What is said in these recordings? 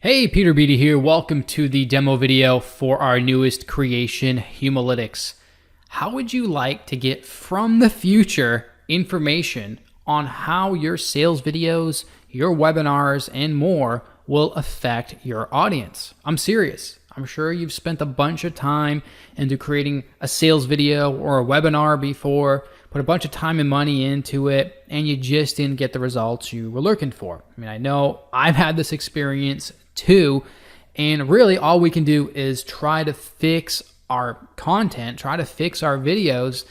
Hey, Peter Beatty here. Welcome to the demo video for our newest creation, Humalytics. How would you like to get from the future information on how your sales videos, your webinars, and more will affect your audience? I'm serious. I'm sure you've spent a bunch of time into creating a sales video or a webinar before, put a bunch of time and money into it, and you just didn't get the results you were looking for. I mean, I know I've had this experience too, and really all we can do is try to fix our content, try to fix our videos,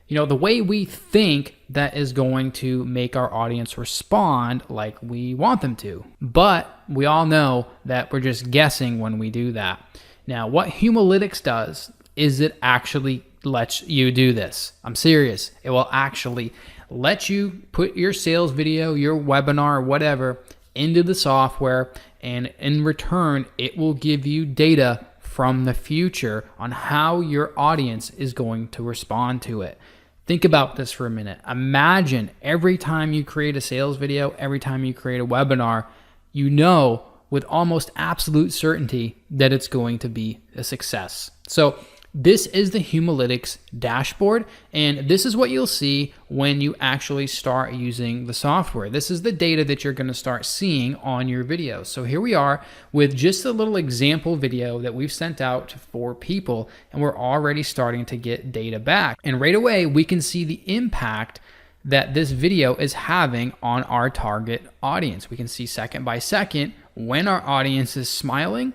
the way we think that is going to make our audience respond like we want them to. But we all know that we're just guessing when we do that. Now, what Humalytics does is it actually lets you do this. I'm serious. It will actually let you put your sales video, your webinar, whatever, into the software, and in return, it will give you data from the future on how your audience is going to respond to it. Think about this for a minute. Imagine every time you create a sales video, every time you create a webinar, you know with almost absolute certainty that it's going to be a success. So this is the Humalytics dashboard, and this is what you'll see when you actually start using the software. This is the data that you're going to start seeing on your videos. So here we are with just a little example video that we've sent out to 4 people, and we're already starting to get data back. And right away, we can see the impact that this video is having on our target audience. We can see second by second when our audience is smiling.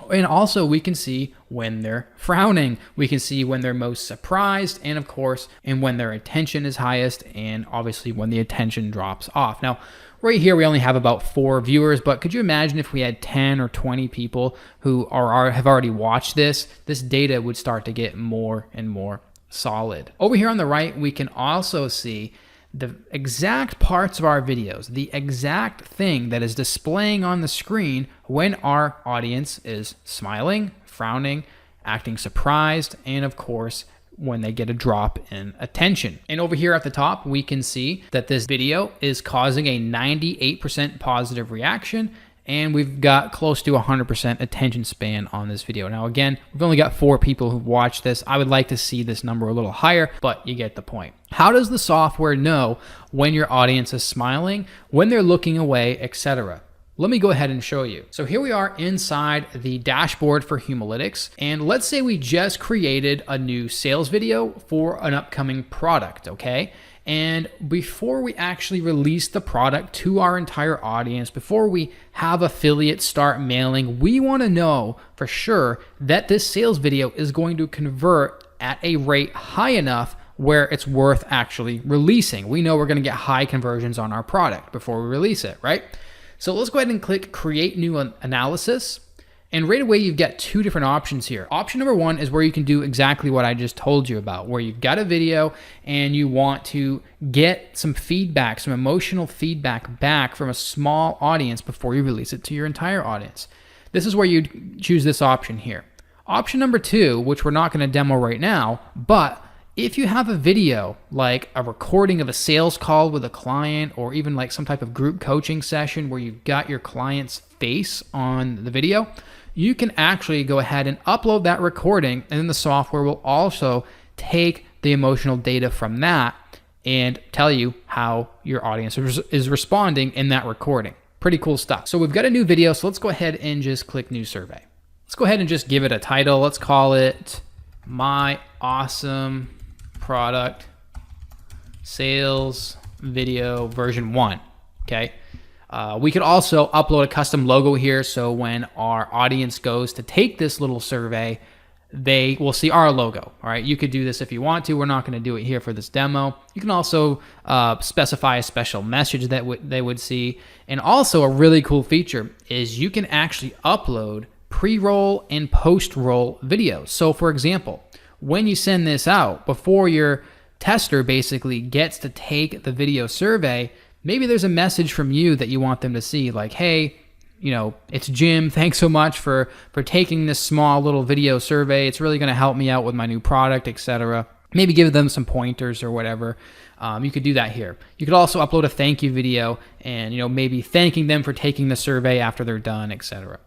And also we can see when they're frowning, we can see when they're most surprised, and of course, and when their attention is highest, and obviously when the attention drops off. Now, right here, we only have about 4 viewers, but could you imagine if we had 10 or 20 people who have already watched this? This data would start to get more and more solid. Over here on the right, we can also see the exact parts of our videos, the exact thing that is displaying on the screen when our audience is smiling, frowning, acting surprised, and of course, when they get a drop in attention. And over here at the top, we can see that this video is causing a 98% positive reaction, and we've got close to 100% attention span on this video. Now again, we've only got 4 people who've watched this. I would like to see this number a little higher, but you get the point. How does the software know when your audience is smiling, when they're looking away, etc.? Let me go ahead and show you. So here we are inside the dashboard for Humalytics, and let's say we just created a new sales video for an upcoming product, okay? And before we actually release the product to our entire audience, before we have affiliates start mailing, we want to know for sure that this sales video is going to convert at a rate high enough where it's worth actually releasing. We know we're going to get high conversions on our product before we release it, right? So let's go ahead and click Create New Analysis. And right away, you've got 2 different options here. Option number 1 is where you can do exactly what I just told you about, where you've got a video and you want to get some feedback, some emotional feedback back from a small audience before you release it to your entire audience. This is where you choose this option here. Option number 2, which we're not going to demo right now, but if you have a video like a recording of a sales call with a client, or even like some type of group coaching session where you've got your client's face on the video, you can actually go ahead and upload that recording, and then the software will also take the emotional data from that and tell you how your audience is responding in that recording. Pretty cool stuff. So we've got a new video, so let's go ahead and just click New Survey. Let's go ahead and just give it a title. Let's call it My Awesome Product Sales Video Version 1, okay? We could also upload a custom logo here, so when our audience goes to take this little survey, they will see our logo. All right, you could do this if you want to. We're not going to do it here for this demo. You can also specify a special message that they would see. And also a really cool feature is you can actually upload pre-roll and post-roll videos. So for example, when you send this out, before your tester basically gets to take the video survey, maybe there's a message from you that you want them to see, like, hey, it's Jim. Thanks so much for taking this small little video survey. It's really going to help me out with my new product, etc. maybe give them some pointers or whatever. You could do that here. You could also upload a thank you video and maybe thanking them for taking the survey after they're done, etc.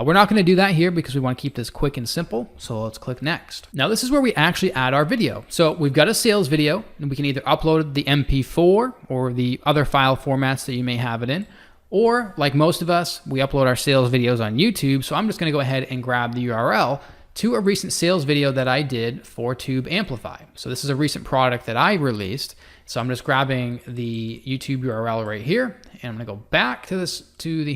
We're not going to do that here because we want to keep this quick and simple. So let's click next. Now this is where we actually add our video. So we've got a sales video, and we can either upload the MP4 or the other file formats that you may have it in. Or like most of us, we upload our sales videos on YouTube. So I'm just going to go ahead and grab the URL to a recent sales video that I did for Tube Amplify. So this is a recent product that I released. So I'm just grabbing the YouTube URL right here, and I'm gonna go back to the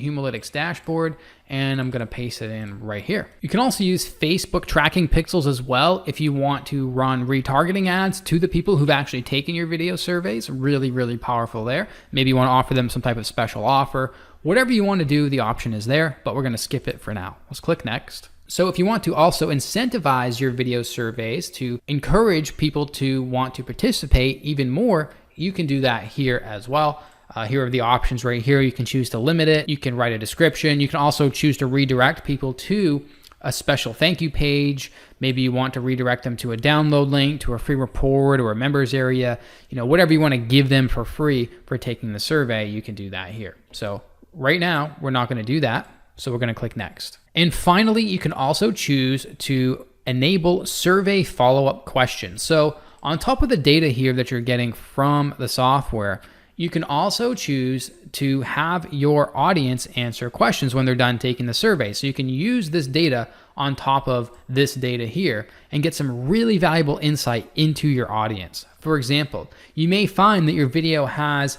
Humalytics dashboard, and I'm gonna paste it in right here. You can also use Facebook tracking pixels as well if you want to run retargeting ads to the people who've actually taken your video surveys. Really, really powerful there. Maybe you wanna offer them some type of special offer. Whatever you wanna do, the option is there, but we're gonna skip it for now. Let's click next. So if you want to also incentivize your video surveys to encourage people to want to participate even more, you can do that here as well. Here are the options right here. You can choose to limit it. You can write a description. You can also choose to redirect people to a special thank you page. Maybe you want to redirect them to a download link, to a free report or a members area. Whatever you want to give them for free for taking the survey, you can do that here. So right now, we're not going to do that. So we're going to click next. And finally, you can also choose to enable survey follow-up questions. So on top of the data here that you're getting from the software, you can also choose to have your audience answer questions when they're done taking the survey. So you can use this data on top of this data here and get some really valuable insight into your audience. For example, you may find that your video has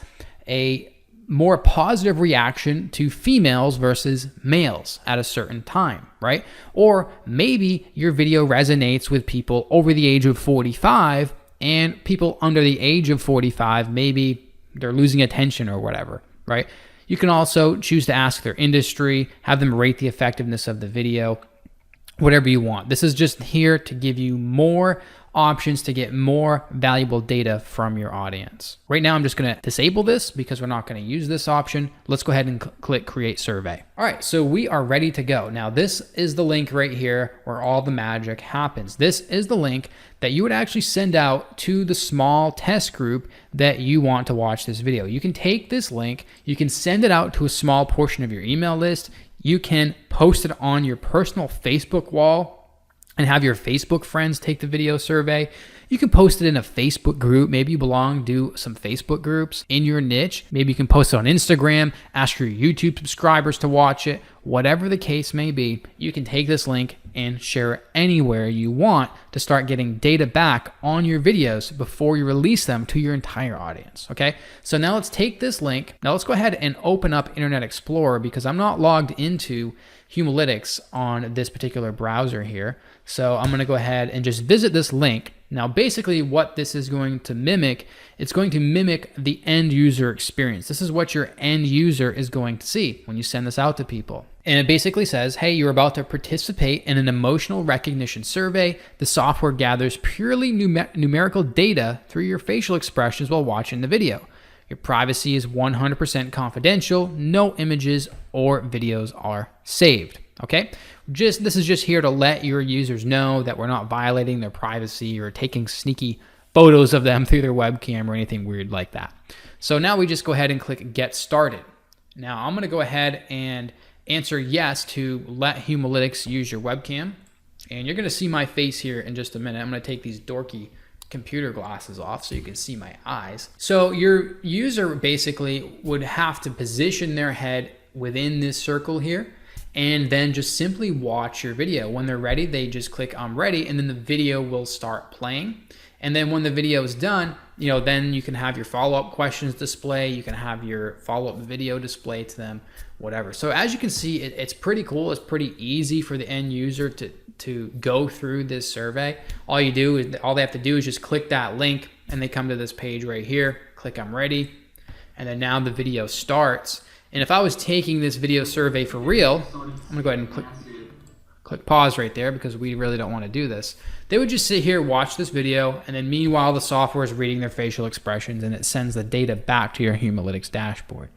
a more positive reaction to females versus males at a certain time, right? Or maybe your video resonates with people over the age of 45 and people under the age of 45, maybe they're losing attention or whatever, right? You can also choose to ask their industry, have them rate the effectiveness of the video, whatever you want. This is just here to give you more options to get more valuable data from your audience. Right now, I'm just going to disable this because we're not going to use this option. Let's go ahead and click Create Survey. All right, so we are ready to go. Now, this is the link right here where all the magic happens. This is the link that you would actually send out to the small test group that you want to watch this video. You can take this link, you can send it out to a small portion of your email list. You can post it on your personal Facebook wall and have your Facebook friends take the video survey. You can post it in a Facebook group. Maybe you belong to some Facebook groups in your niche. Maybe you can post it on Instagram, ask your YouTube subscribers to watch it. Whatever the case may be, you can take this link and share it anywhere you want to start getting data back on your videos before you release them to your entire audience, okay? So now let's take this link. Now let's go ahead and open up Internet Explorer because I'm not logged into Humalytics on this particular browser here. So I'm gonna go ahead and just visit this link. Now, basically what this is going to mimic, it's going to mimic the end user experience. This is what your end user is going to see when you send this out to people. And it basically says, hey, you're about to participate in an emotional recognition survey. The software gathers purely numerical data through your facial expressions while watching the video. Your privacy is 100% confidential. No images or videos are saved. Okay, this is just here to let your users know that we're not violating their privacy or taking sneaky photos of them through their webcam or anything weird like that. So now we just go ahead and click Get Started. Now I'm going to go ahead and answer yes to let Humalytics use your webcam. And you're going to see my face here in just a minute. I'm going to take these dorky computer glasses off so you can see my eyes. So your user basically would have to position their head within this circle here and then just simply watch your video. When they're ready, they just click I'm ready, and then the video will start playing. And then when the video is done, then you can have your follow-up questions display, you can have your follow-up video display to them, whatever. So as you can see, it's pretty cool. It's pretty easy for the end user to go through this survey. All they have to do is just click that link and they come to this page right here, click I'm ready, and then now the video starts. And if I was taking this video survey for real, I'm gonna go ahead and click pause right there because we really don't want to do this. They would just sit here, watch this video, and then meanwhile the software is reading their facial expressions and it sends the data back to your Humalytics dashboard.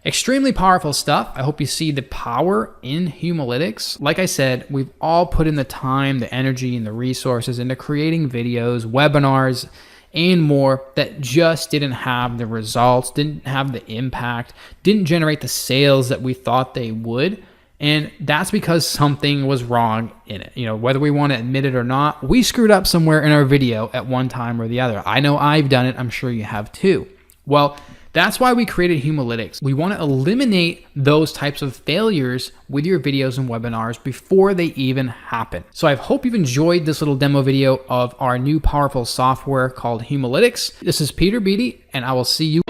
Extremely powerful stuff. I hope you see the power in Humalytics. Like I said, we've all put in the time, the energy, and the resources into creating videos, webinars, and more that just didn't have the results, didn't have the impact, didn't generate the sales that we thought they would. And that's because something was wrong in it. Whether we want to admit it or not, we screwed up somewhere in our video at one time or the other. I know I've done it. I'm sure you have too. Well, that's why we created Humalytics. We want to eliminate those types of failures with your videos and webinars before they even happen. So I hope you've enjoyed this little demo video of our new powerful software called Humalytics. This is Peter Beatty, and I will see you